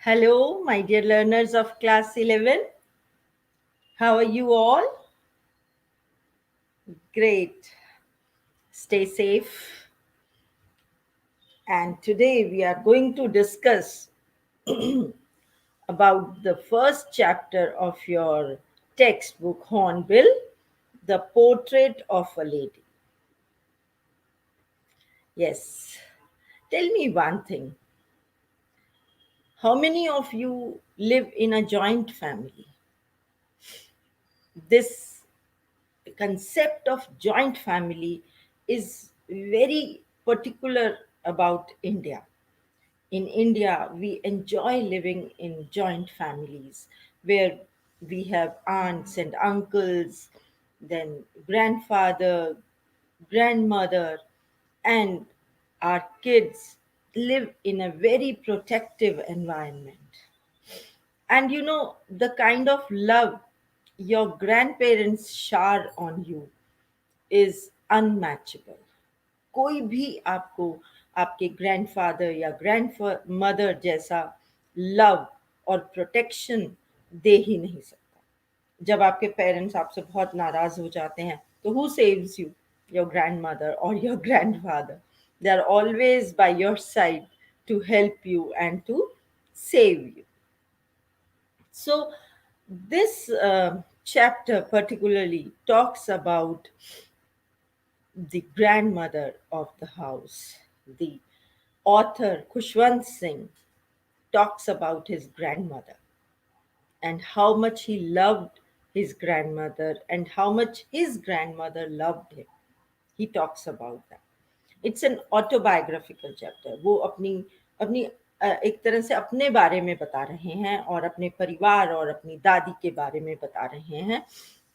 Hello, my dear learners of class 11. How are you all? Great. Stay safe. And today we are going to discuss about the first chapter of your textbook, Hornbill, the portrait of a lady. Yes. Tell me one thing. How many of you live in a joint family? This concept of joint family is very particular about India. In India, we enjoy living in joint families where we have aunts and uncles, then grandfather, grandmother, and our kids live in a very protective environment. And the kind of love your grandparents shower on you is unmatchable. कोई भी आपको आपके grandfather या grandmother जैसा love और protection दे ही नहीं सकता. जब आपके पेरेंट्स आपसे बहुत नाराज हो जाते हैं तो who saves you? Your grandmother और your grandfather. They are always by your side to help you and to save you. So, this chapter particularly talks about the grandmother of the house. The author, Khushwant Singh, talks about his grandmother and how much he loved his grandmother and how much his grandmother loved him. He talks about that. It's an autobiographical chapter. वो अपनी अपनी एक तरह से अपने बारे में बता रहे हैं और अपने परिवार और अपनी दादी के बारे में बता रहे हैं.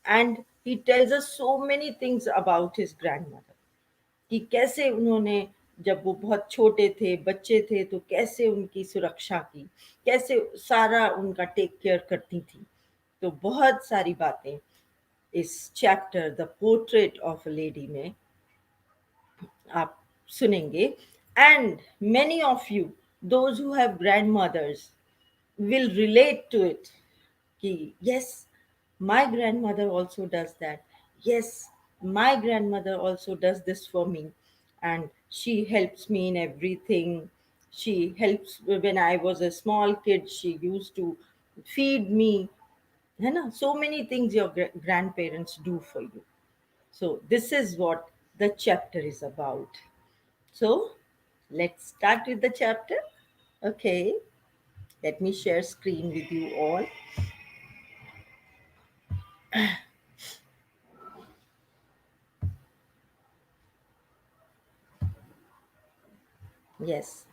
And he tells us so many things about his grandmother. कि कैसे उन्होंने जब वो बहुत छोटे थे, बच्चे थे, तो कैसे उनकी सुरक्षा की, कैसे सारा उनका टेक केयर करती थी. तो बहुत सारी बातें इस chapter the portrait of a lady में आप सुनेंगे. And many of you those who have grandmother's will relate to it. Ki, yes, my grandmother also does that. Yes, my grandmother also does this for me. And she helps me in everything. She helps when I was a small kid. She used to feed me. है ना? So many things your grandparents do for you. So this is what the chapter is about. So let's start with the chapter. Okay. Let me share screen with you all. Yes,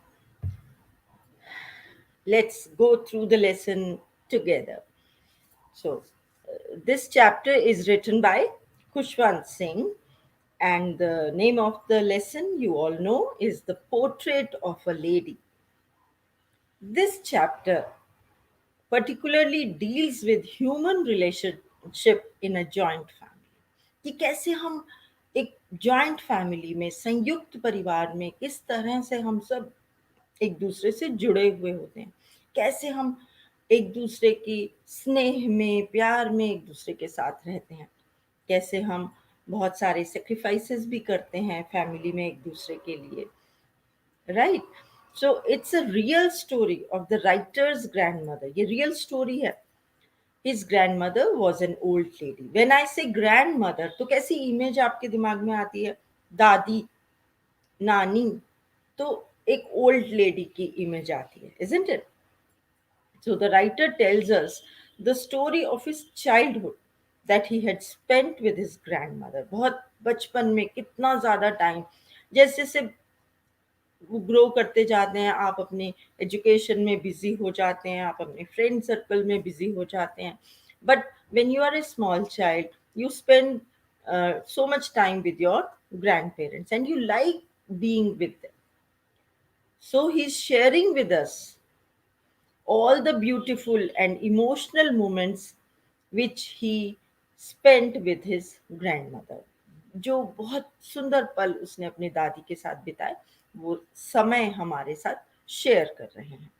let's go through the lesson together. So, this chapter is written by Khushwant Singh, and the name of the lesson you all know is The Portrait of a Lady. This chapter particularly deals with human relationship in a joint family. कि कैसे हम एक joint family में, संयुक्त परिवार में किस तरह से हम सब एक दूसरे से जुड़े हुए होते हैं, कैसे हम एक दूसरे की स्नेह में, प्यार में एक दूसरे के साथ रहते हैं, कैसे हम बहुत सारे सेक्रीफाइसेस भी करते हैं फैमिली में एक दूसरे के लिए. Right. So it's a real story of the writers grandmother. ये रियल स्टोरी है. His grandmother was an old lady. When I say grandmother, तो कैसी इमेज आपके दिमाग में आती है? दादी, नानी. तो एक ओल्ड लेडी की इमेज आती है, isn't it? So the writer tells us the story of his childhood that he had spent with his grandmother. बहुत बचपन में कितना ज़्यादा टाइम, जैसे जैसे वो ग्रो करते जाते हैं, आप अपने एजुकेशन में बिजी हो जाते हैं, आप अपने फ्रेंड सर्कल में बिजी हो जाते हैं. But when you are a small child, you spend so much time with your grandparents and you like being with them. So he's sharing with us all the beautiful and emotional moments which he spent with his grandmother. जो बहुत सुंदर पल उसने अपनी दादी के साथ बिताए, वो समय हमारे साथ शेयर कर रहे हैं.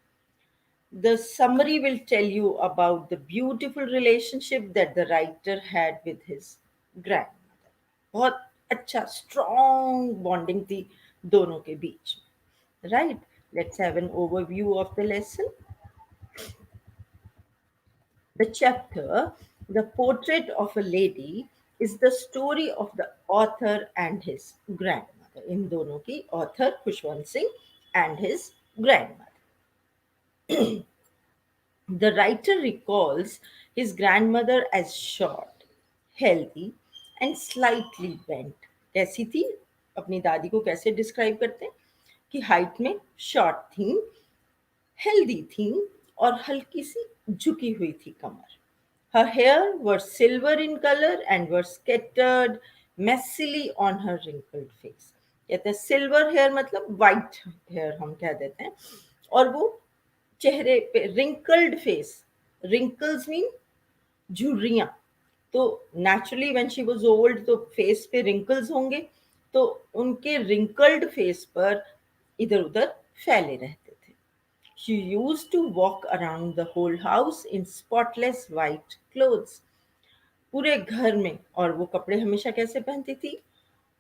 The summary will tell you about the beautiful relationship that the writer had with his grandmother. बहुत अच्छा strong bonding थी दोनों के बीच में. Right? Let's have an overview of the lesson. The chapter, The Portrait of a Lady, is the story of the author and his grandmother. इन दोनों की author Khushwant Singh and his grandmother. The writer recalls his grandmother as short, healthy, and slightly bent. कैसी थी? अपनी दादी को कैसे describe करते हैं कि हाइट में शॉर्ट थी, हेल्दी थी और हल्की सी झुकी हुई थी कमर. Her hair were silver in color and were scattered messily on her wrinkled face. कहते हैं सिल्वर हेयर मतलब वाइट हेयर हम कह देते हैं. और वो चेहरे पे रिंकल्ड फेस, रिंकल्स मीन झुर्रियां. तो naturally when she was old तो फेस पे रिंकल्स होंगे, तो उनके रिंकल्ड फेस पर इधर उधर फैले रहते थे. She used to walk around the whole house in spotless white clothes. पूरे घर में. और वो कपड़े हमेशा कैसे पहनती थी?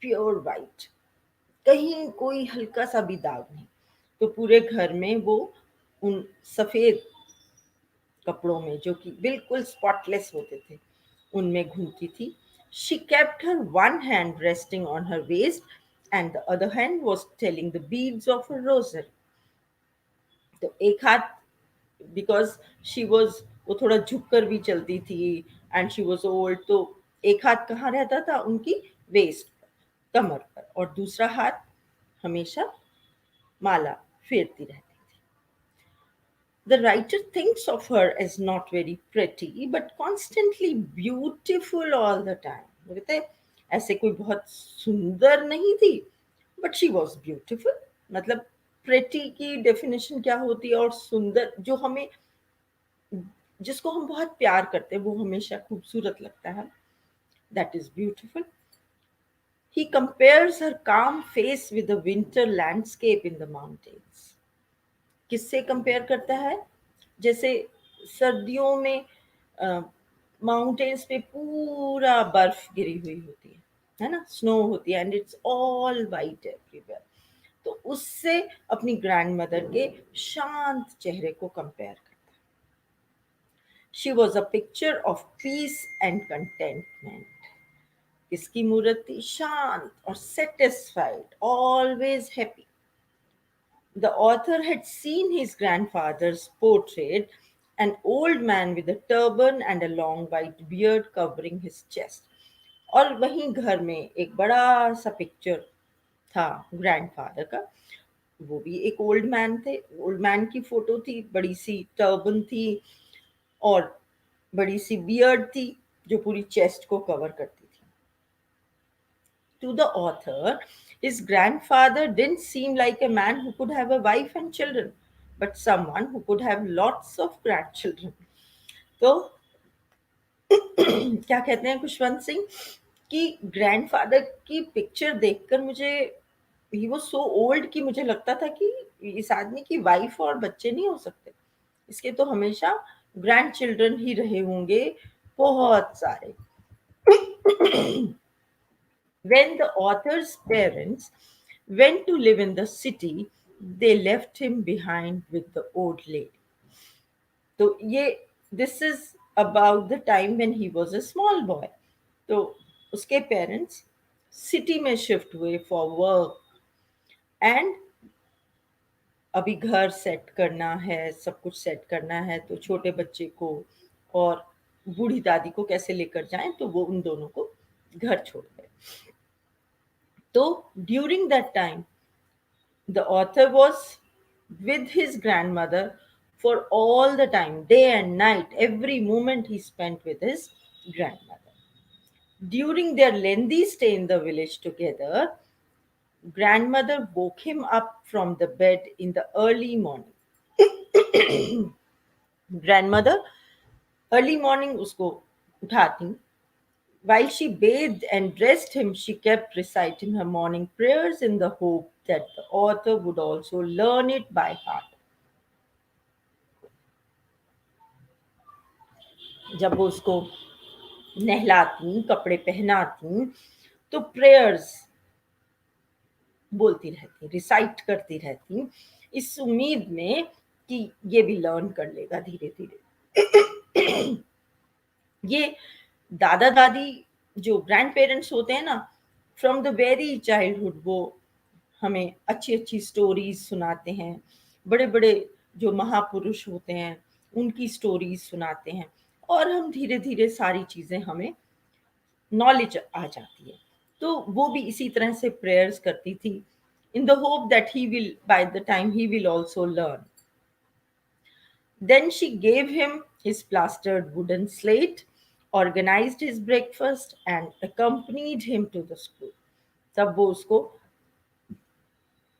Pure white. कहीं कोई हल्का सा भी दाग नहीं. तो पूरे घर में वो उन सफेद कपड़ों में जो कि बिल्कुल स्पॉटलेस होते थे उनमें घूमती थी. She kept her one hand resting on her waist and the other hand was telling the beads of a rosary. तो एक हाथ, बिकॉज शी वॉज, वो थोड़ा झुक कर भी चलती थी एंड शी वॉज ओल्ड, तो एक हाथ कहाँ रहता था? उनकी वेस्ट पर, कमर पर, और दूसरा हाथ हमेशा माला फेरती रहती. The writer thinks of her as not very pretty but constantly beautiful all the time. वो कहते हैं, ऐसे कोई बहुत सुंदर नहीं थी बट शी वॉज ब्यूटिफुल. मतलब प्रेटी की डेफिनेशन क्या होती है? और सुंदर, जो हमें, जिसको हम बहुत प्यार करते हैं वो हमेशा खूबसूरत लगता है. That is beautiful. He compares her calm face with the winter landscape in the mountains. किससे कंपेयर करता है? जैसे सर्दियों में माउंटेन्स पे पूरा बर्फ गिरी हुई होती है ना, स्नो होती है and it's all white everywhere. तो उससे अपनी ग्रैंड मदर के शांत चेहरे को कंपेयर करता है. She was a picture of peace and contentment. किसकी मूर्त थी? शांत और satisfied, always happy. The author had seen his grandfather's portrait, an old man with a turban and a long white beard covering his chest. और वहीं घर में एक बड़ा सा पिक्चर था ग्रैंडफादर का. वो भी एक ओल्ड मैन थे. ओल्ड मैन की फोटो थी, बड़ी सी टर्बन थी और बड़ी सी बियर्ड थी जो पूरी चेस्ट को कवर करती थी. To the author, his grandfather didn't seem like a man who could have a wife and children, but someone who could have lots of grandchildren. तो क्या कहते हैं खुशवंत सिंह कि ग्रैंडफादर की पिक्चर देखकर मुझे, ही वो सो ओल्ड कि मुझे लगता था कि इस आदमी की वाइफ और बच्चे नहीं हो सकते, इसके तो हमेशा ग्रैंड चिल्ड्रन ही रहे होंगे बहुत सारे. When the author's parents went to live in the city, they left him behind with the old lady. तो ये, this is about the time when he was a small boy. तो उसके parents city में shift हुए for work and अभी घर set करना है, सब कुछ सेट करना है, तो छोटे बच्चे को और बूढ़ी दादी को कैसे लेकर जाएं, तो वो उन दोनों को घर छोड़ गए. तो during that time the author was with his grandmother for all the time, day and night, every moment he spent with his grandmother. During their lengthy stay in the village together, grandmother woke him up from the bed in the early morning. Grandmother early morning उसको उठाती. While she bathed and dressed him, she kept reciting her morning prayers in the hope that the author would also learn it by heart. जब वो उसको नहलाती, कपड़े पहनाती, तो prayers बोलती रहती, recite करती रहती, इस उम्मीद में कि ये भी लर्न कर लेगा धीरे धीरे। ये दादा दादी जो ग्रैंड पेरेंट्स होते हैं ना, फ्रॉम द वेरी चाइल्डहुड वो हमें अच्छी अच्छी स्टोरीज सुनाते हैं, बड़े बड़े जो महापुरुष होते हैं उनकी स्टोरीज सुनाते हैं, और हम धीरे धीरे सारी चीज़ें हमें नॉलेज आ जाती है। तो वो भी इसी तरह से प्रेयर्स करती थी, in the hope that he will by the time he will also learn. Then she gave him his plastered wooden slate, organized his breakfast, and accompanied him to the school. तब वो उसको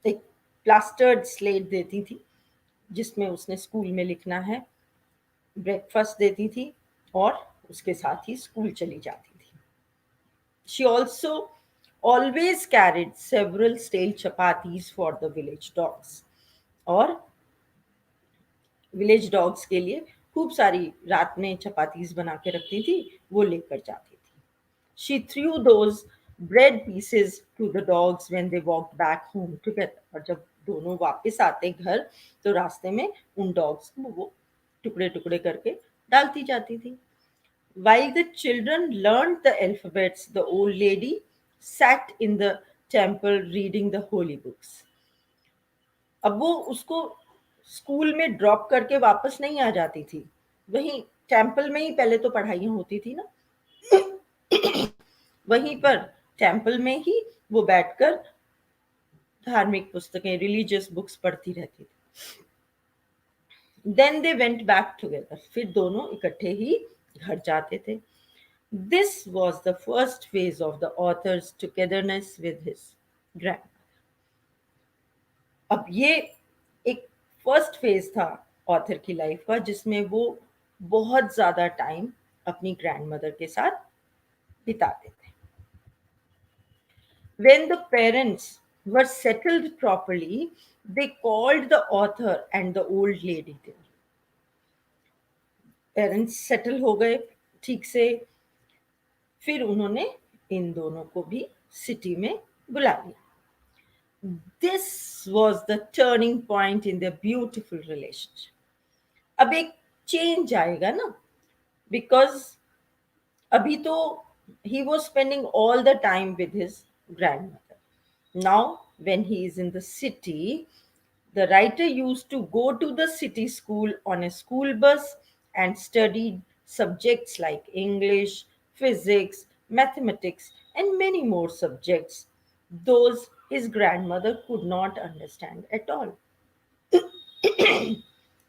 एक plastered slate देती थी जिसमें उसने school में लिखना है, ब्रेकफास्ट देती थी, और उसके साथ ही स्कूल चली जाती थी। She also always carried several stale chapatis for the village dogs. और विलेज डॉग्स के लिए खूब सारी रात में चपातीज बना के रखती थी, वो लेकर जाती थी। She threw those bread pieces to the dogs when they walk back home together. और जब दोनों वापस आते घर तो रास्ते में उन डॉग्स को वो टुकड़े टुकड़े करके डालती जाती थी। While the children learned the alphabets, the old lady sat in the temple reading the holy books. अब वो उसको स्कूल में ड्रॉप करके वापस नहीं आ जाती थी, वहीं टेम्पल में ही पहले तो पढ़ाइयाँ होती थी ना, वहीं पर टेम्पल में ही वो बैठकर धार्मिक पुस्तकें, रिलीजियस बुक्स पढ़ती रहती थी। Then they went back together, फिर दोनों इकट्ठे ही घर जाते थे। This was the first phase of the author's togetherness with his grand. अब ये एक फर्स्ट फेज था ऑथर की लाइफ का जिसमें वो बहुत ज्यादा टाइम अपनी ग्रैंड मदर के साथ बिताते थे। When the parents were settled properly, they called the author and the old lady there. Parents settle हो गए ठीक से, फिर उन्होंने इन दोनों को भी सिटी में बुला लिया। This was the turning point in their beautiful relationship. अब एक चेंज आएगा ना, बिकॉज अभी तो he was spending all the time with his grandmother. Now, when he is in the city, the writer used to go to the city school on a school bus and studied subjects like English, physics, mathematics, and many more subjects. Those his grandmother could not understand at all.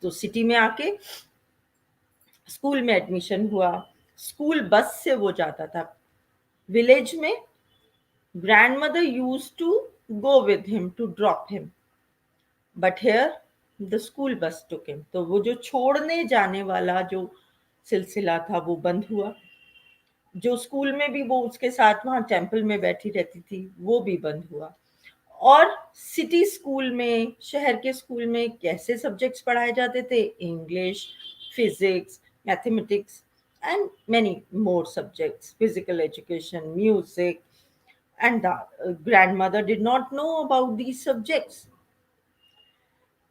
तो city में आके school में admission हुआ, school bus से वो जाता था। Village में grandmother used to go with him to drop him, but here the school bus took him. तो वो जो छोड़ने जाने वाला जो सिलसिला था वो बंद हुआ, जो स्कूल में भी वो उसके साथ वहाँ टेम्पल में बैठी रहती थी वो भी बंद हुआ। और सिटी स्कूल में, शहर के स्कूल में कैसे सब्जेक्ट्स पढ़ाए जाते थे? English, physics, mathematics and many more subjects, physical education, music, and the grandmother did not know about these subjects.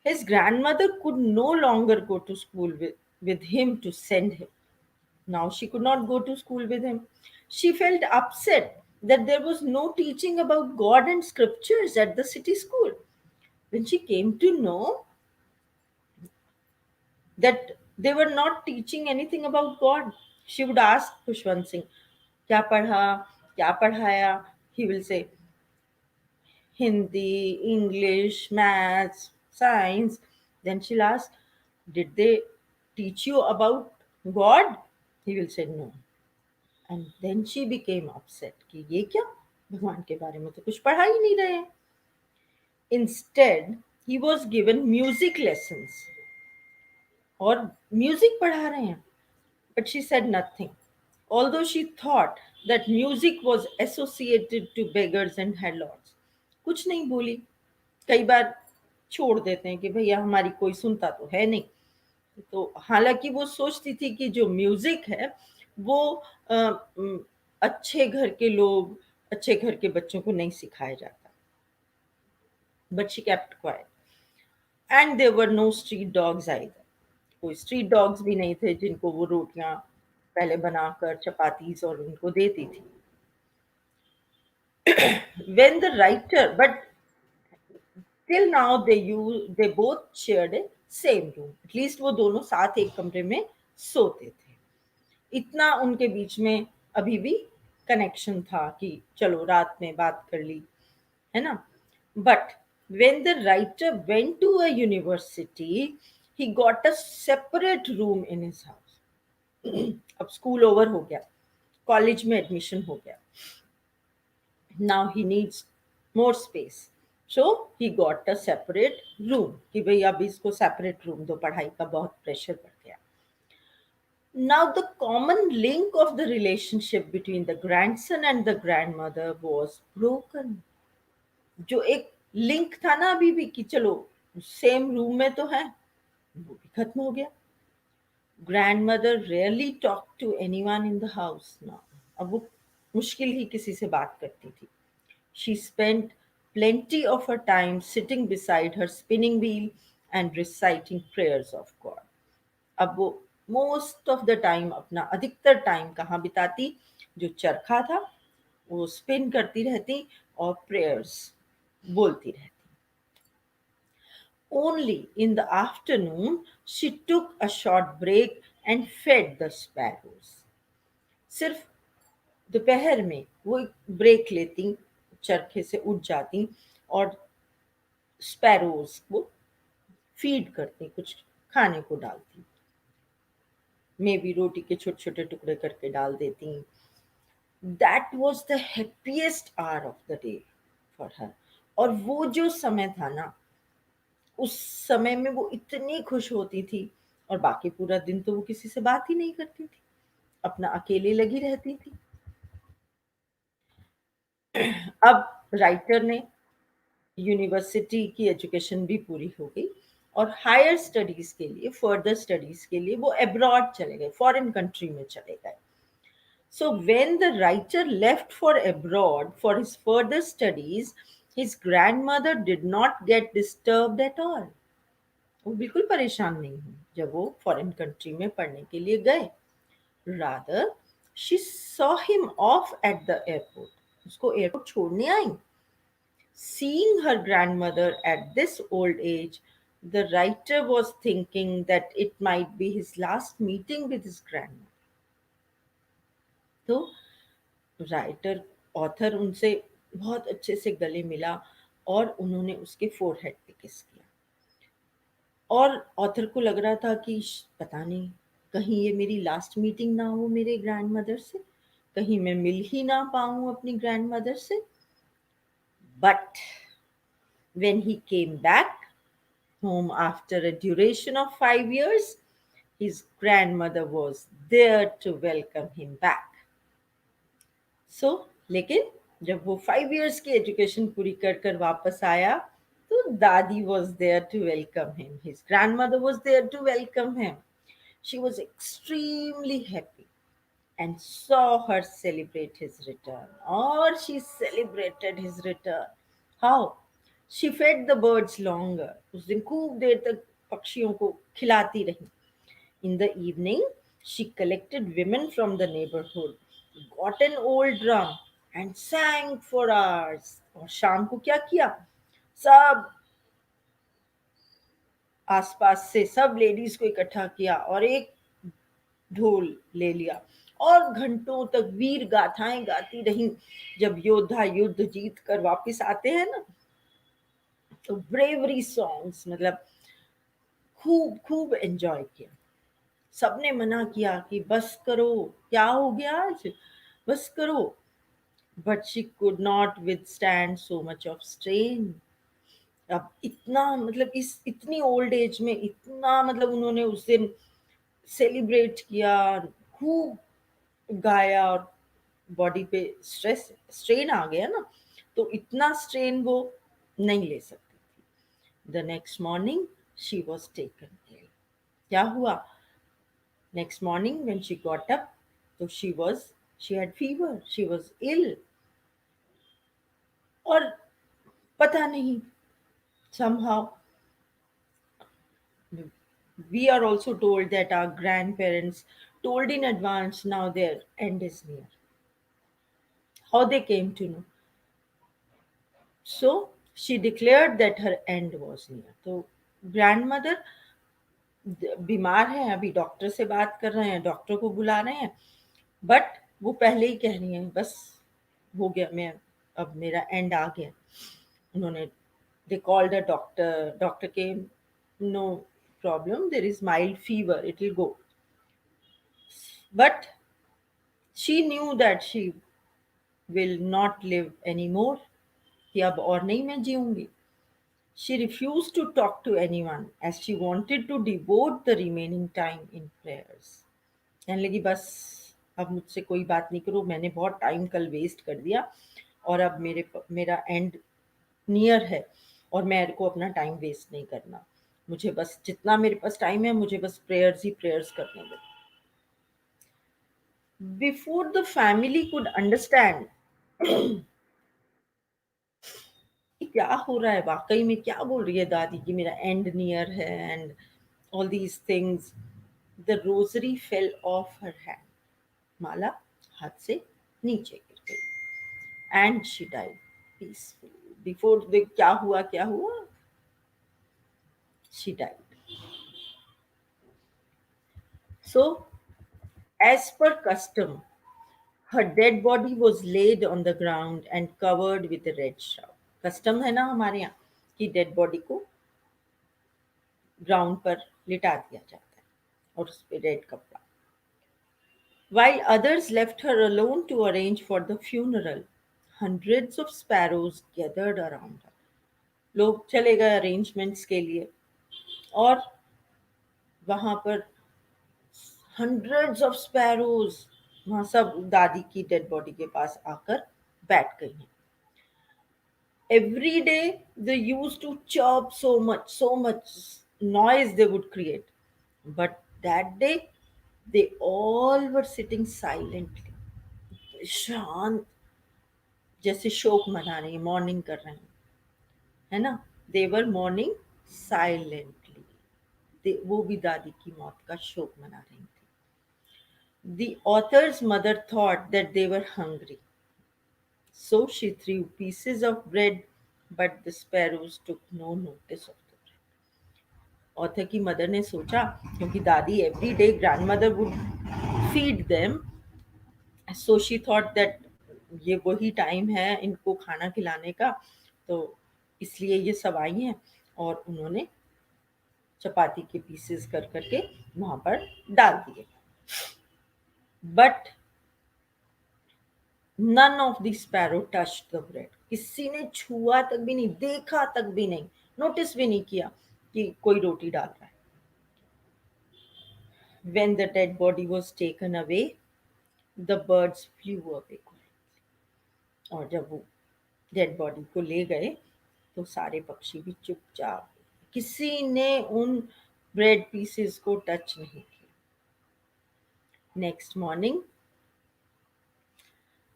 His grandmother could no longer go to school with him to send him. Now she could not go to school with him. She felt upset that there was no teaching about God and scriptures at the city school. When she came to know that they were not teaching anything about God, she would ask Pushwant Singh, क्या पढ़ा, क्या पढ़ाया? He will say, Hindi, English, maths, science. Then she'll ask, did they teach you about God? He will say no. And then she became upset कि ये क्या, भगवान के बारे में तो कुछ पढ़ा ही नहीं रहे हैं. Instead, he was given music lessons और म्यूजिक पढ़ा रहे हैं. But she said nothing, although she thought that music was associated to beggars and headlords. कुछ नहीं बोली. कई बार छोड़ देते हैं कि भैया हमारी कोई सुनता तो है नहीं. तो हालांकि वो सोचती थी कि जो म्यूजिक है वो अ, उम, अच्छे घर के लोग, अच्छे घर के बच्चों को नहीं सिखाया जाता, but she kept quiet. And there were no street dogs either. कोई स्ट्रीट डॉग्स भी नहीं थे जिनको वो रोटियां पहले बनाकर चपातीज और उनको देती थी। When the writer, but till now they both shared a same room, at least वो दोनों साथ एक कमरे में सोते थे। इतना उनके बीच में अभी भी कनेक्शन था कि चलो रात में बात कर ली, है ना। But when the writer went to a university, he got a separate room in his house. अब स्कूल ओवर हो गया, कॉलेज में एडमिशन हो गया, now he needs more space, so he got a separate room कि भाई अब इसको separate room दो, पढ़ाई का बहुत प्रेशर बढ़ गया। Now the common link of the relationship between the grandson and the grandmother was broken। जो एक लिंक था ना अभी भी कि चलो सेम रूम में तो है, वो भी खत्म हो गया। Grandmother rarely talked to anyone in the house now। अब वो मुश्किल ही किसी से बात करती थी। She spent plenty of her time sitting beside her spinning wheel and reciting prayers of God। अब वो मोस्ट ऑफ द टाइम, अपना अधिकतर टाइम कहाँ बिताती? जो चरखा था वो स्पिन करती रहती और प्रेयर्स बोलती रहती। Only in the afternoon she took a short break and fed the sparrows। सिर्फ दोपहर में वो एक ब्रेक लेती, चरखे से उठ जाती और स्पैरोज को फीड करती, कुछ खाने को डालती, मे बी रोटी के छोटे छोटे टुकड़े करके डाल देती। That was the happiest hour of the day for her. और वो जो समय था ना, उस समय में वो इतनी खुश होती थी, और बाकी पूरा दिन तो वो किसी से बात ही नहीं करती थी, अपना अकेले लगी रहती थी। अब राइटर ने यूनिवर्सिटी की एजुकेशन भी पूरी हो गई और हायर स्टडीज के लिए, फर्दर स्टडीज के लिए वो अब्रॉड चले गए, फॉरेन कंट्री में चले गए। So when the writer left for abroad for his further studies, his grandmother did not get disturbed at all। वो बिल्कुल परेशान नहीं हुई जब वो फॉरेन कंट्री में पढ़ने के लिए गए। Rather, she saw him off at the airport। उसको एयरपोर्ट छोड़ने आई। Seeing her grandmother at this old age, the writer was thinking that it might be his last meeting with his grandmother। तो writer, author उनसे बहुत अच्छे से गले मिला और उन्होंने उसके फोरहेड पे किस किया। और ऑथर को लग रहा था कि पता नहीं कहीं ये मेरी लास्ट मीटिंग ना हो मेरे ग्रैंडमदर से, कहीं मैं मिल ही ना पाऊं अपनी ग्रैंडमदर से। But when he came back home after a duration of 5 years, his grandmother was there to welcome him back। सो लेकिन जब वो 5 years की एजुकेशन पूरी कर कर वापस आया, तो दादी was there to welcome him, his grandmother was there to welcome him. She was extremely happy and saw her celebrate his return। Or she celebrated his return। How? She fed the birds longer। उस दिन खूब देर तक पक्षियों को खिलाती रही। In the evening, she collected women from the neighborhood, got an old drum, and sang for hours। और शाम को क्या किया? सब आसपास से सब लेडीज को इकट्ठा किया और एक ढोल ले लिया और घंटों तक वीर गाथाएं गाती रही। जब योद्धा युद्ध जीत कर वापिस आते हैं ना, तो ब्रेवरी सॉन्ग्स, मतलब खूब खूब एंजॉय किया। सबने मना किया कि बस करो, क्या हो गया आज, बस करो। But she could not withstand so much of strain. अब इतना, मतलब इस इतनी ओल्ड एज में इतना, मतलब उन्होंने उस दिन सेलिब्रेट किया, खूब गाया, और बॉडी पे स्ट्रेन आ गया ना, तो इतना स्ट्रेन वो नहीं ले सकती थी। The next morning she was taken ill. क्या हुआ? Next morning when she got up, so she had fever, she was ill. और पता नहीं, somehow we are also told that our grandparents told in advance now their end is near. How they came to know? So she declared that her end was near. तो grandmother बीमार है, अभी doctor से बात कर रहे हैं, doctor को बुला रहे हैं, बट वो पहले ही कह रही हैं बस हो गया, मैं अब मेरा एंड आ गया. उन्होंने they called a doctor. Doctor came, no problem, there is mild fever, it will go. But she knew that she will not live anymore. कि अब और नहीं मैं जीऊंगी. She refused to talk to anyone as she wanted to devote the remaining time in prayers. कहने लगी बस अब मुझसे कोई बात नहीं करो, मैंने बहुत टाइम कल वेस्ट कर दिया और अब मेरा एंड नियर है और मेरे को अपना टाइम वेस्ट नहीं करना. मुझे बस जितना मेरे पास टाइम है मुझे बस प्रेयर्स ही प्रेयर्स करने दो. Before the family could understand कि क्या हो रहा है, वाकई में क्या बोल रही है दादी कि मेरा एंड नियर है and all these things, the rosary fell off her hand. माला हाथ से नीचे गिर गई and she died peacefully. Before the क्या हुआ, she died. So as per custom, her dead body was laid on the ground and covered with a red shroud. Custom है ना हमारे यहाँ कि डेड बॉडी को ग्राउंड पर लिटा दिया जाता है और उस पे रेड कपड़ा. While others left her alone to arrange for the funeral, hundreds of sparrows gathered around her. लोग चले गए अरेंजमेंट्स के लिए और वहां पर हंड्रेड्स ऑफ स्पैरोज वहां सब दादी की डेड बॉडी के पास आकर बैठ गई हैं. Every day they used to chirp so much noise they would create. But that day they all were sitting silently. शांत, जैसे शोक मना रहे हैं, मॉर्निंग कर रहे हैं, है ना. They were mourning silently. वो भी दादी की मौत का शोक मना रही थी. The author's mother thought that they were hungry. So she threw pieces of bread, but the sparrows took no notice of the bread. Author की मदर ने सोचा, क्योंकि दादी every day grandmother would feed them, so she thought that ये वही time है इनको खाना खिलाने का, तो इसलिए ये सब आई हैं और उन्होंने चपाती के पीसेस कर करके वहां पर डाल दिए. But none of the sparrow touched the bread. किसी ने छुआ तक भी नहीं, देखा तक भी नहीं, नोटिस भी नहीं किया कि कोई रोटी डाल रहा है. When the dead body was taken away, the birds flew away. और जब वो डेड बॉडी को ले गए तो सारे पक्षी भी चुपचाप, किसी ने उन ब्रेड पीसेस को टच नहीं किया. Next morning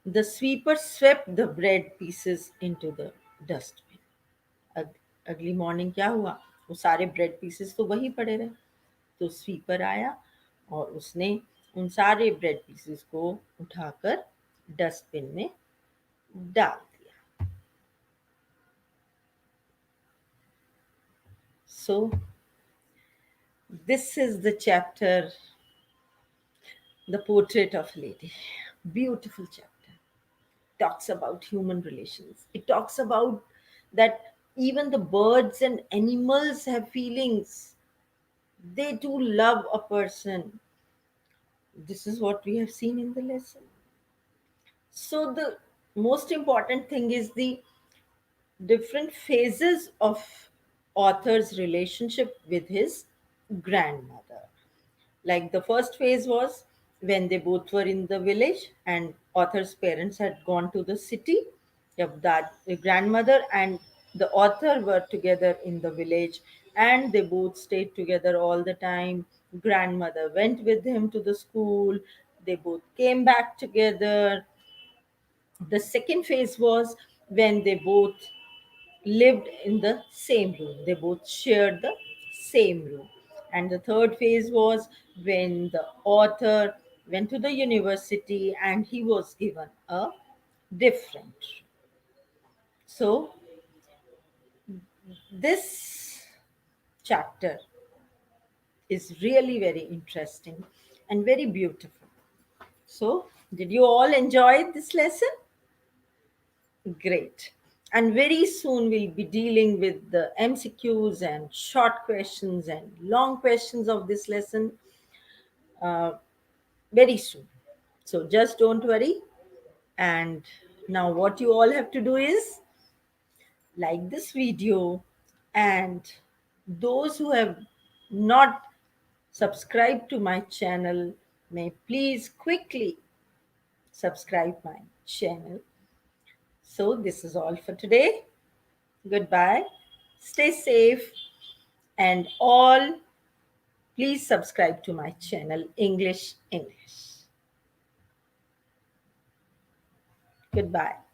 the sweeper swept the bread pieces into the dustbin. अगली मॉर्निंग क्या हुआ, वो सारे ब्रेड पीसेस तो वहीं पड़े रहे. तो स्वीपर आया और उसने उन सारे ब्रेड पीसेस को उठाकर डस्टबिन में डाल दिया. So this is the chapter, the portrait of lady. Beautiful chapter. Talks about human relations. It talks about that even the birds and animals have feelings. They do love a person. This is what we have seen in the lesson. So, the most important thing is the different phases of author's relationship with his grandmother. Like the first phase was when they both were in the village and author's parents had gone to the city. Yep, that the grandmother and the author were together in the village and they both stayed together all the time. Grandmother went with him to the school. They both came back together. The second phase was when they both lived in the same room. They both shared the same room. And the third phase was when the author went to the university and he was given a different. So, this chapter is really very interesting and very beautiful. So, did you all enjoy this lesson? Great. And very soon we'll be dealing with the MCQs and short questions and long questions of this lesson uh, very soon. So just don't worry. And now, what you all have to do is like this video, and those who have not subscribed to my channel may please quickly subscribe my channel. So, this is all for today. Goodbye. Stay safe, and all please subscribe to my channel English. Goodbye.